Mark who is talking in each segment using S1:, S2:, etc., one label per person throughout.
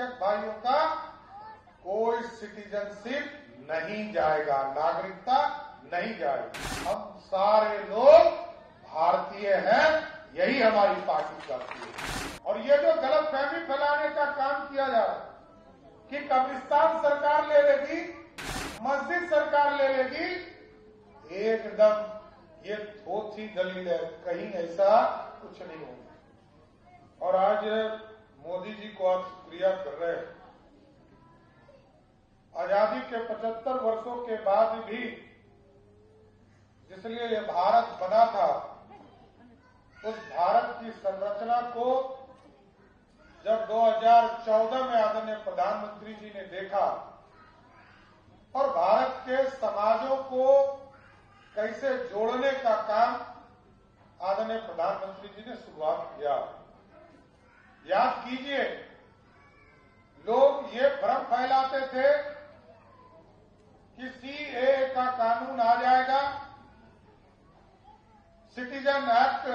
S1: अल्पसंख्यक भाइयों का कोई सिटीजनशिप नहीं जाएगा, नागरिकता नहीं जाएगी। हम सारे लोग भारतीय हैं, यही हमारी पार्टी करती है। और ये जो गलतफहमी फैलाने का काम किया जा रहा है कि कब्रिस्तान सरकार ले लेगी, मस्जिद सरकार ले लेगी, एकदम ये थोथी दलील है, कहीं ऐसा कुछ नहीं होगा। और आज मोदी जी को आप शुक्रिया कर रहे हैं। आजादी के 75 वर्षों के बाद भी जिसलिए ये भारत बना था, उस भारत की संरचना को जब 2014 में आदरणीय प्रधानमंत्री जी ने देखा और भारत के समाजों को कैसे जोड़ने का काम आदरणीय प्रधानमंत्री जी ने शुरुआत किया। याद कीजिए, लोग ये भ्रम फैलाते थे कि सीएए का कानून आ जाएगा, सिटीजन एक्ट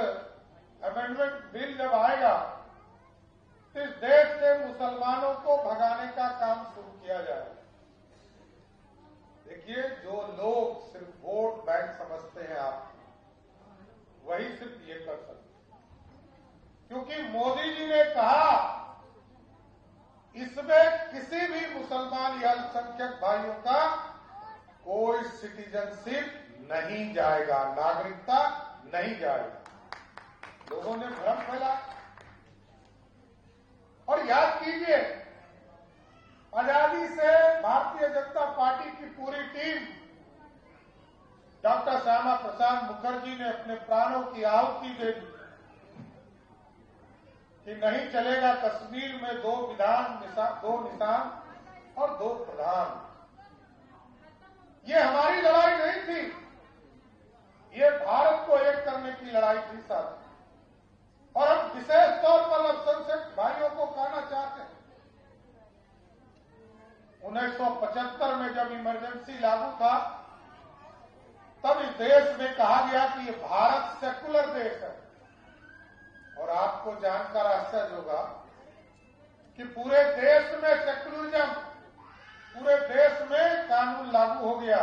S1: अमेंडमेंट बिल जब आएगा तो इस देश से मुसलमानों को भगाने का काम शुरू किया जाएगा। देखिए, जो लोग सिर्फ वोट बैंक समझते हैं आप, वही सिर्फ ये कर सकते हैं, क्योंकि मोदी जी ने कहा इसमें किसी भी मुसलमान या अल्पसंख्यक भाइयों का कोई सिटीजनशिप नहीं जाएगा, नागरिकता नहीं जाएगा। लोगों ने भ्रम फैला। और याद कीजिए, आजादी से भारतीय जनता पार्टी की पूरी टीम, डॉक्टर श्यामा प्रसाद मुखर्जी ने अपने प्राणों की आहुति दे दी कि नहीं चलेगा कश्मीर में दो निशान और दो प्रधान। ये हमारी लड़ाई नहीं थी, ये भारत को एक करने की लड़ाई थी साथी। और हम विशेष तौर पर अल्पसंख्यक भाइयों को कहना चाहते हैं, 1975 में जब इमरजेंसी लागू था, तब इस देश में कहा गया कि ये भारत सेकुलर देश है। और आपको जानकर आश्चर्य होगा कि पूरे देश में सेकुलरिज्म, पूरे देश में कानून लागू हो गया,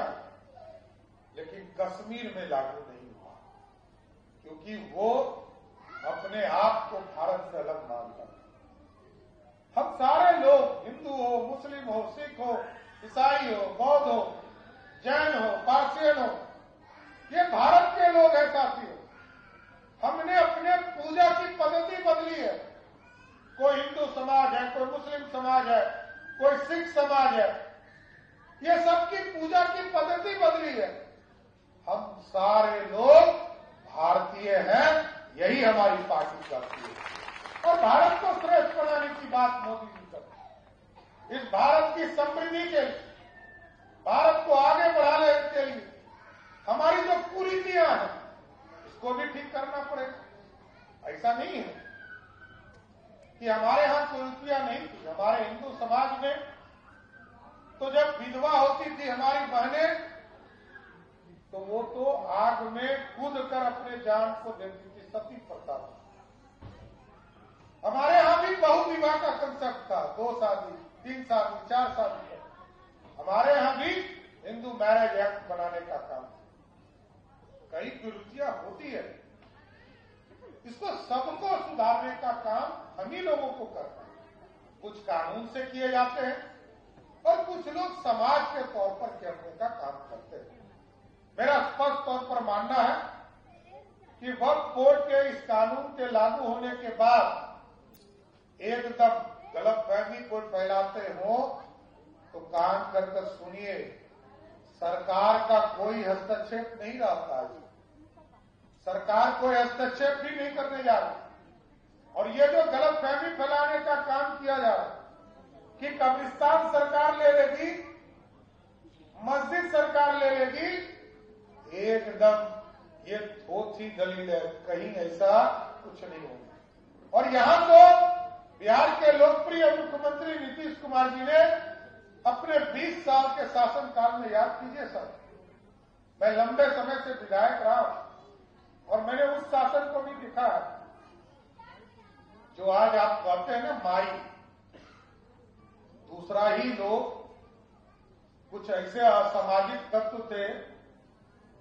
S1: लेकिन कश्मीर में लागू नहीं हुआ, क्योंकि वो अपने आप को भारत से अलग मानता है। हम सारे लोग, हिंदू हो, मुस्लिम हो, सिख हो, ईसाई हो, बौद्ध हो, जैन हो, पारसियन हो, ये भारत के लोग हैं साथियों। हमने अपने पूजा की पद्धति बदली है। कोई हिंदू समाज है, कोई मुस्लिम समाज है, कोई सिख समाज है, ये सबकी पूजा की पद्धति बदली है। हम सारे लोग भारतीय हैं, यही हमारी पार्टी करती है। और भारत को श्रेष्ठ बनाने की बात मोदी जी करते हैं। इस भारत की समृद्धि के लिए, भारत को आगे बढ़ाने के लिए हमारी जो कुरीतियां हैं, इसको भी ठीक करना पड़ेगा। ऐसा नहीं है कि हमारे यहां कुरीतियां नहीं थी। हमारे हिंदू समाज में तो जब विधवा होती थी हमारी बहनें, तो वो तो आग में कूद कर अपने जान को देती थी, सती प्रथा। हमारे यहां भी बहु विवाह का कंसेप्ट था, 2 शादी, 3 शादी, 4 शादी। हमारे यहां भी हिंदू मैरिज एक्ट बनाने का काम, कई कुरीतियां होती है, इसको सबको सुधारने का काम हम ही लोगों को करना है। कुछ कानून से किए जाते हैं और कुछ लोग समाज के तौर पर करने का काम करते हैं। मेरा स्पष्ट तौर पर मानना है कि वक्फ बोर्ड के इस कानून के लागू होने के बाद एकदम गलतफहमी को फैलाते हो तो कान कर सुनिए, सरकार का कोई हस्तक्षेप नहीं रहता है। सरकार कोई हस्तक्षेप भी नहीं करने जा रही। और ये जो गलतफहमी फैलाने का काम किया जा रहा है कि कब्रिस्तान सरकार ले लेगी, मस्जिद सरकार ले लेगी, एकदम ये थोथी दलील है, कहीं ऐसा कुछ नहीं होगा। और यहां तो बिहार के लोकप्रिय मुख्यमंत्री नीतीश कुमार जी ने अपने 20 साल के शासनकाल में, याद कीजिए सर, मैं लंबे समय से विधायक रहा और मैंने उस शासन को भी देखा जो आज आप कहते हैं ना माई, दूसरा ही लोग, कुछ ऐसे असामाजिक तत्व थे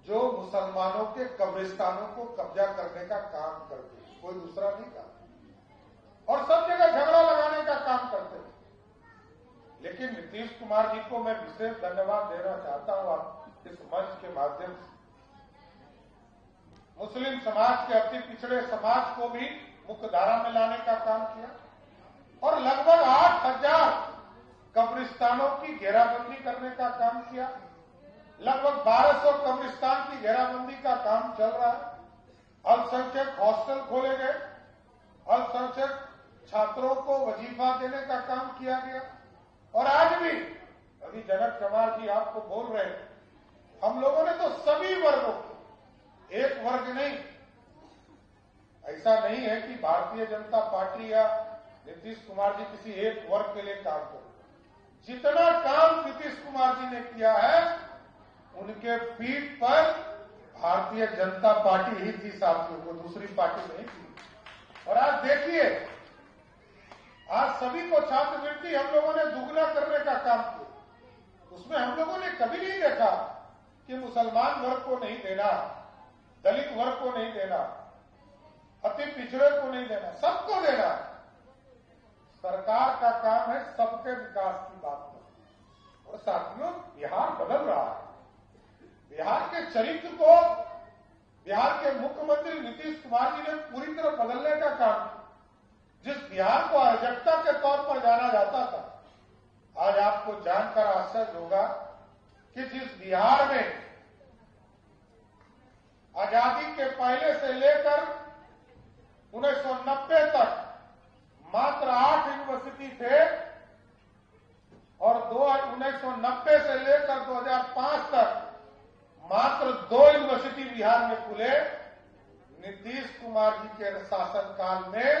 S1: जो मुसलमानों के कब्रिस्तानों को कब्जा करने का काम करते, कोई दूसरा नहीं था, और सब जगह झगड़ा लगाने का काम करते थे। लेकिन नीतीश कुमार जी को मैं विशेष धन्यवाद देना चाहता हूं आप इस मंच के माध्यम से। मुस्लिम समाज के अति पिछड़े समाज को भी मुख्यधारा में लाने का काम किया और लगभग 8,000 कब्रिस्तानों की घेराबंदी करने का काम किया। लगभग 1200 कब्रिस्तान की घेराबंदी का काम चल रहा है। अल्पसंख्यक हॉस्टल खोले गए, अल्पसंख्यक छात्रों को वजीफा देने का काम किया गया। और आज भी अभी जनक चमार जी आपको बोल रहे हैं, हम लोगों ने तो सभी वर्गों को, एक वर्ग नहीं, ऐसा नहीं है कि भारतीय जनता पार्टी या नीतीश कुमार जी किसी एक वर्ग के लिए काम कर। जितना काम नीतीश कुमार जी ने किया है उनके पीठ पर भारतीय जनता पार्टी ही थी साथियों, को दूसरी पार्टी नहीं थी। और आज देखिए, आज सभी को छात्रवृत्ति हम लोगों ने दुगना करने का काम किया। उसमें हम लोगों ने कभी नहीं देखा कि मुसलमान वर्ग को नहीं देना, दलित वर्ग को नहीं देना, अति पिछड़े को नहीं देना, सबको देना। सरकार का काम है सबके विकास की बात करना। और साथियों, बिहार बदल रहा है। बिहार के चरित्र को बिहार के मुख्यमंत्री नीतीश कुमार जी ने पूरी तरह बदलने का काम किया। जिस बिहार को अराजकता के तौर पर जाना जाता था, आज आपको जानकर आश्चर्य होगा कि जिस बिहार में आजादी के पहले से लेकर 1990 तक मात्र 8 यूनिवर्सिटी थे और 1990 से लेकर 2005 तक मात्र 2 यूनिवर्सिटी बिहार में खुले। नीतीश कुमार जी के शासनकाल में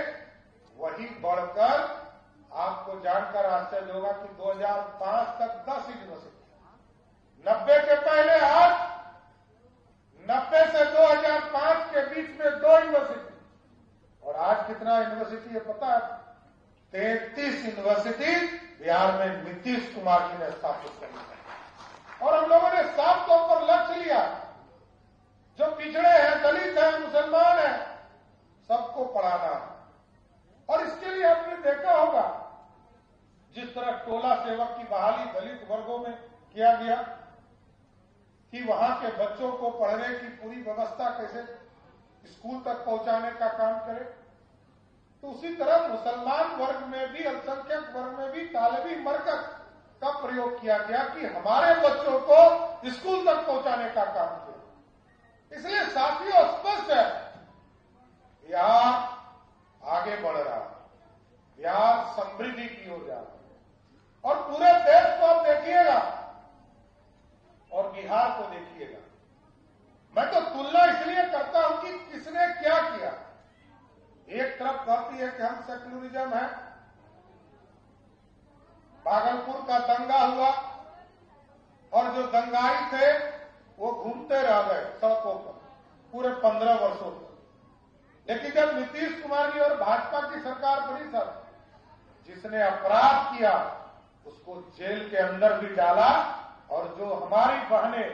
S1: वही बढ़कर आपको जानकर आश्चर्य होगा कि 2005 तक 10 यूनिवर्सिटी, 90 के पहले आज 90 से 2005 के बीच में 2 यूनिवर्सिटी, और आज कितना यूनिवर्सिटी है पता है? 33 यूनिवर्सिटी बिहार में नीतीश कुमार जी ने स्थापित की। और हम लोगों ने साफ तौर पर लक्ष्य लिया, जो पिछड़े हैं, दलित हैं, मुसलमान हैं, सबको पढ़ाना है। और इसके लिए आपने देखा होगा जिस तरह टोला सेवक की बहाली दलित वर्गों में किया गया कि वहां के बच्चों को पढ़ने की पूरी व्यवस्था कैसे स्कूल तक पहुंचाने का काम करे, तो उसी तरह मुसलमान वर्ग में भी, अल्पसंख्यक वर्ग में भी तालिबी मरकज का प्रयोग किया गया कि हमारे बच्चों को स्कूल तक पहुंचाने का काम किया। इसलिए साथियों, स्पष्ट है बिहार आगे बढ़ रहा है, बिहार समृद्धि की ओर जा रहा है। और पूरे देश को आप देखिएगा और बिहार को देखिएगा। मैं तो तुलना इसलिए करता हूं कि किसने क्या किया। एक तरफ कहती है कि हम सेक्युलरिज्म है, भागलपुर का दंगा हुआ और जो दंगाई थे वो घूमते रह गए सड़कों पर पूरे 15 वर्षों तक। लेकिन जब नीतीश कुमार जी और भाजपा की सरकार बनी, सर, जिसने अपराध किया उसको जेल के अंदर भी डाला, और जो हमारी बहनें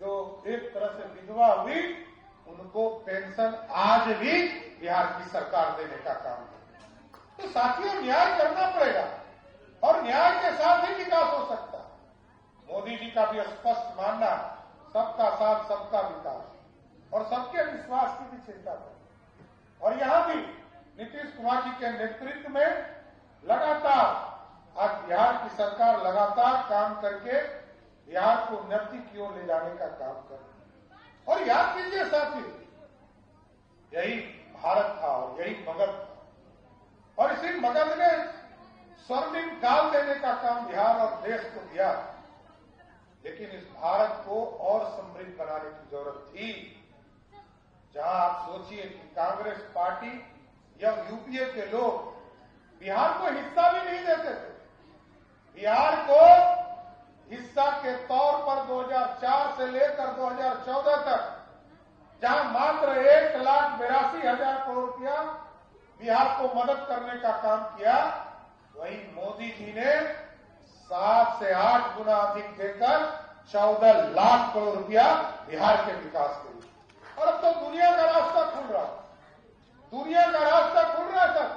S1: जो एक तरह से विधवा हुई उनको पेंशन आज भी बिहार की सरकार देने का काम है। तो साथियों, न्याय करना पड़ेगा और न्याय के साथ ही विकास हो सकता है। मोदी जी का भी स्पष्ट मानना, सबका साथ सबका विकास और सबके विश्वास की भी चिंता करें। और यहां भी नीतीश कुमार जी के नेतृत्व में लगातार आज बिहार की सरकार लगातार काम करके बिहार को उन्नति की ओर ले जाने का काम कर रही है। और याद कीजिए साथियों, यही भारत था और यही मगध था, और इसी मगध ने स्वर्णिम काल देने का काम बिहार और देश को दिया। लेकिन इस भारत को और समृद्ध बनाने की जरूरत थी। जहां आप सोचिए कि कांग्रेस पार्टी या यूपीए के लोग बिहार को हिस्सा भी नहीं देते थे। बिहार को हिस्सा के तौर पर 2004 से लेकर 2014 तक जहां मात्र 1,82,000 करोड़ रुपया बिहार को मदद करने का काम किया, वहीं मोदी जी ने 7 से 8 गुना अधिक देकर 14 लाख करोड़ रुपया बिहार के विकास के लिए। और अब तो दुनिया का रास्ता खुल रहा है, दुनिया का रास्ता खुल रहा है सर।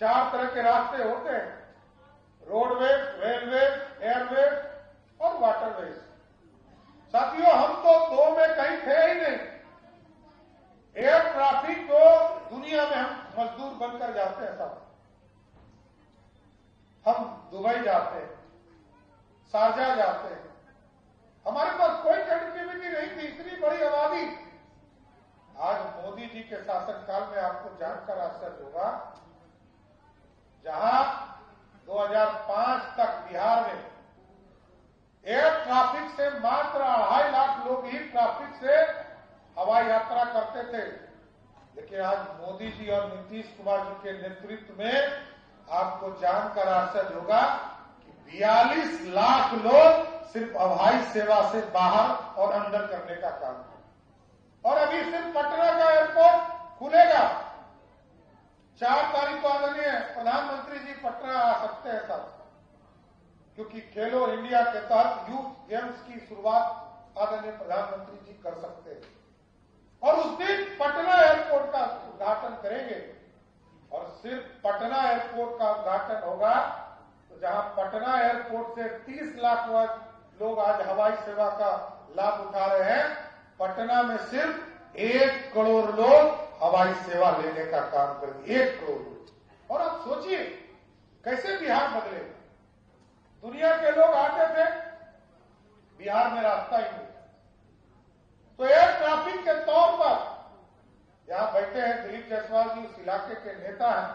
S1: 4 तरह के रास्ते होते हैं, रोडवेज, रेलवेज, एयरवेज और वाटरवेज। साथियों, हम तो 2 में कहीं थे ही नहीं। एयर ट्रैफिक को दुनिया में हम मजदूर बनकर जाते हैं साहब। हम दुबई जाते हैं, शारजा जाते हैं, हमारे पास कोई कनेक्टिविटी नहीं थी, इतनी बड़ी आबादी। आज मोदी जी के शासनकाल में आपको जानकर आश्चर्य होगा, जहां 2005 तक बिहार में एयर ट्रैफिक से मात्र 2.5 लाख लोग ही ट्रैफिक से हवाई यात्रा करते थे, लेकिन आज मोदी जी और नीतीश कुमार जी के नेतृत्व में आपको जानकर आश्चर्य होगा कि 42 लाख लोग सिर्फ हवाई सेवा से बाहर और अंदर करने का काम है। और अभी सिर्फ पटना का एयरपोर्ट खुलेगा। 4 तारीख को आदरणीय प्रधानमंत्री जी पटना आ सकते हैं सर, क्योंकि खेलो इंडिया के तहत यूथ गेम्स की शुरुआत आदरणीय प्रधानमंत्री जी कर सकते हैं। और उस दिन पटना एयरपोर्ट का उद्घाटन करेंगे। और सिर्फ पटना एयरपोर्ट का उद्घाटन होगा तो जहां पटना एयरपोर्ट से 30 लाख लोग आज हवाई सेवा का लाभ उठा रहे हैं, पटना में सिर्फ 1 करोड़ लोग हवाई सेवा लेने का काम करेंगे। 1 करोड़ लोग। और आप सोचिए कैसे बिहार बदलेगा। दुनिया के लोग आते थे, बिहार में रास्ता ही नहीं। तो एयर ट्रैफिक के तौर पर यहां बैठे हैं दिलीप जायसवाल जी, उस इलाके के नेता हैं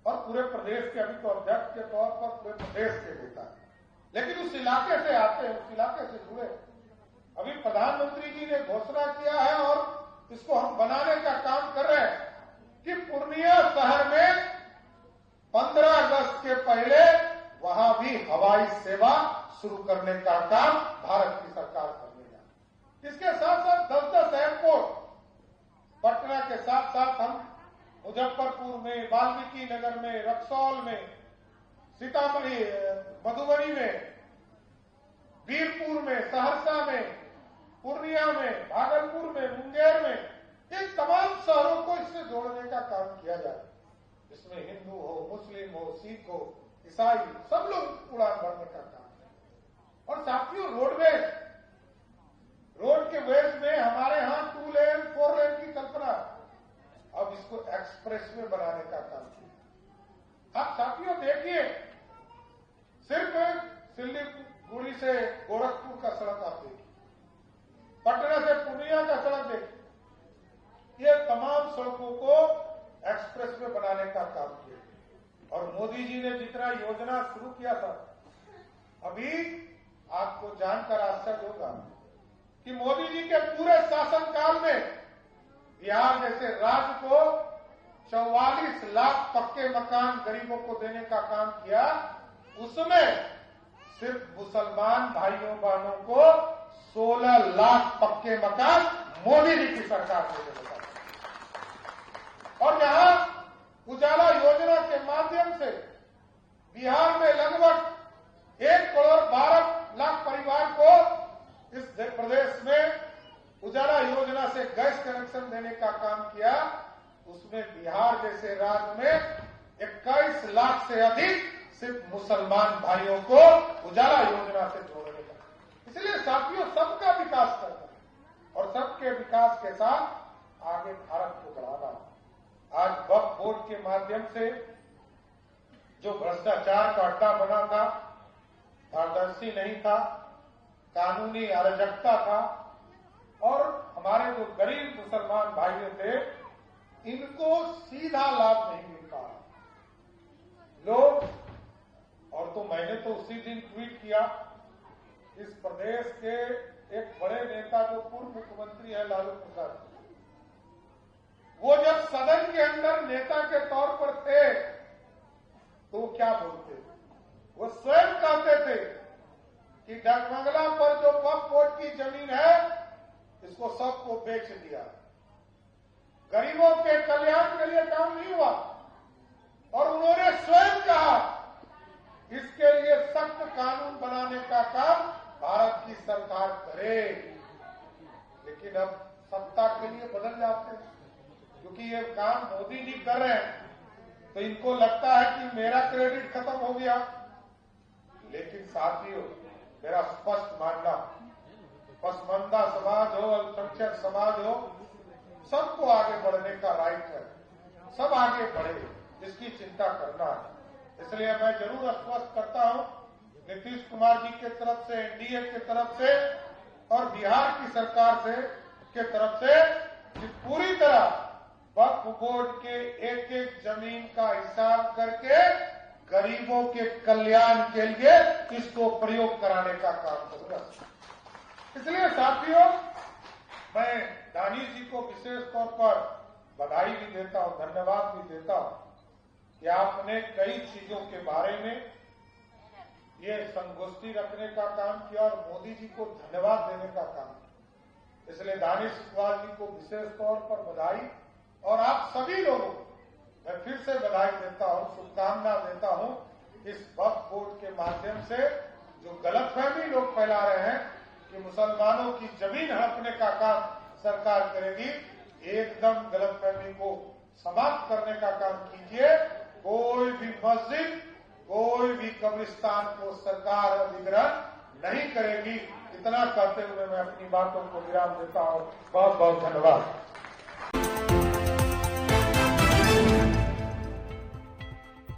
S1: और पूरे प्रदेश के अभी तो अध्यक्ष के तौर पर पूरे प्रदेश के नेता हैं, लेकिन उस इलाके से आते हैं, उस इलाके से जुड़े। अभी प्रधानमंत्री जी ने घोषणा किया है और इसको हम बनाने का काम कर रहे हैं कि पूर्णिया शहर में 15 अगस्त के पहले वहां भी हवाई सेवा शुरू करने का काम भारत की सरकार करने जा। इसके साथ साथ 10-10 एयरपोर्ट पटना के साथ साथ हम मुजफ्फरपुर में, वाल्मीकि नगर में, रक्सौल में, सीतामढ़ी, मधुबनी में, वीरपुर में, सहरसा में, पूर्णिया में, भागलपुर में, मुंगेर में, इन तमाम शहरों को इससे जोड़ने का काम किया जाए। इसमें हिंदू हो, मुस्लिम हो, सिख हो, ईसाई, सब लोग उड़ान भरने का काम है। और साथियों, रोड के वेज में हमारे यहां 2 लेन 4 लेन की कल्पना, अब इसको एक्सप्रेस वे बनाने का काम किया। आप साथियों देखिए, सिर्फ सिल्लीगुड़ी से गोरखपुर का सड़क आप देखिए, पटना से पूर्णिया का सड़क देखिए, ये तमाम सड़कों को एक्सप्रेस वे बनाने का काम किया। और मोदी जी ने जितना योजना शुरू किया था, अभी आपको जानकर आश्चर्य होगा कि मोदी जी के पूरे शासनकाल में बिहार जैसे राज्य को 44 लाख पक्के मकान गरीबों को देने का काम किया। उसमें सिर्फ मुसलमान भाइयों बहनों को 16 लाख पक्के मकान मोदी जी की सरकार ने दिया। और जहां उजाला योजना के माध्यम से बिहार में लगभग 1 करोड़ 12 लाख परिवार को इस प्रदेश में उजाला योजना से गैस कनेक्शन देने का काम किया, उसमें बिहार जैसे राज्य में 21 लाख से अधिक सिर्फ मुसलमान भाइयों को उजाला योजना से जोड़ने का। इसलिए साथियों, सबका विकास करना है और सबके विकास के साथ आगे भारत को बढ़ाना। आज वक्फ बोर्ड के माध्यम से जो भ्रष्टाचार का अड्डा बना था, पारदर्शी नहीं था, कानूनी अराजकता था और हमारे जो गरीब मुसलमान भाइयों थे, इनको सीधा लाभ नहीं मिल पा रहा। लोग, और तो मैंने तो उसी दिन ट्वीट किया, इस प्रदेश के एक बड़े नेता जो पूर्व मुख्यमंत्री है लालू प्रसाद, वो जब सदन के अंदर नेता के तौर पर थे तो वो क्या बोलते, वो स्वयं कहते थे कि डगमंगला पर जो वक्फ बोर्ड की जमीन है, इसको सबको बेच दिया, गरीबों के कल्याण के लिए काम नहीं हुआ। और उन्होंने स्वयं कहा इसके लिए सख्त कानून बनाने का काम भारत की सरकार करे। लेकिन अब सत्ता के लिए बदल जाते हैं, क्योंकि ये काम मोदी जी कर रहे हैं तो इनको लगता है कि मेरा क्रेडिट खत्म हो गया। लेकिन साथियों, मेरा स्पष्ट मानना, पसमानदा समाज हो, अल्पसंख्यक समाज हो, सबको आगे बढ़ने का राइट है, सब आगे बढ़े, इसकी चिंता करना है। इसलिए मैं जरूर स्पष्ट करता हूं, नीतीश कुमार जी के तरफ से, एनडीए के तरफ से और बिहार की सरकार से के तरफ से कि पूरी तरह वक्फ बोर्ड के एक एक जमीन का हिसाब करके गरीबों के कल्याण के लिए इसको प्रयोग कराने का काम करूंगा। इसलिए साथियों, मैं दानिश जी को विशेष तौर पर बधाई भी देता हूं, धन्यवाद भी देता हूं कि आपने कई चीजों के बारे में ये संगोष्ठी रखने का काम किया और मोदी जी को धन्यवाद देने का काम किया। इसलिए दानिश इकबाल जी को विशेष तौर पर बधाई, और आप सभी लोगों को मैं फिर से बधाई देता हूं, शुभकामना देता हूं। इस वक्फ बोर्ड के माध्यम से जो गलतफहमी लोग फैला रहे हैं कि मुसलमानों की जमीन हड़पने का काम सरकार करेगी, एकदम गलतफहमी को समाप्त करने का काम कीजिए। कोई भी मस्जिद, कोई भी कब्रिस्तान को सरकार अधिग्रहण नहीं करेगी। इतना कहते हुए मैं अपनी बातों को विराम देता हूं। बहुत बहुत धन्यवाद।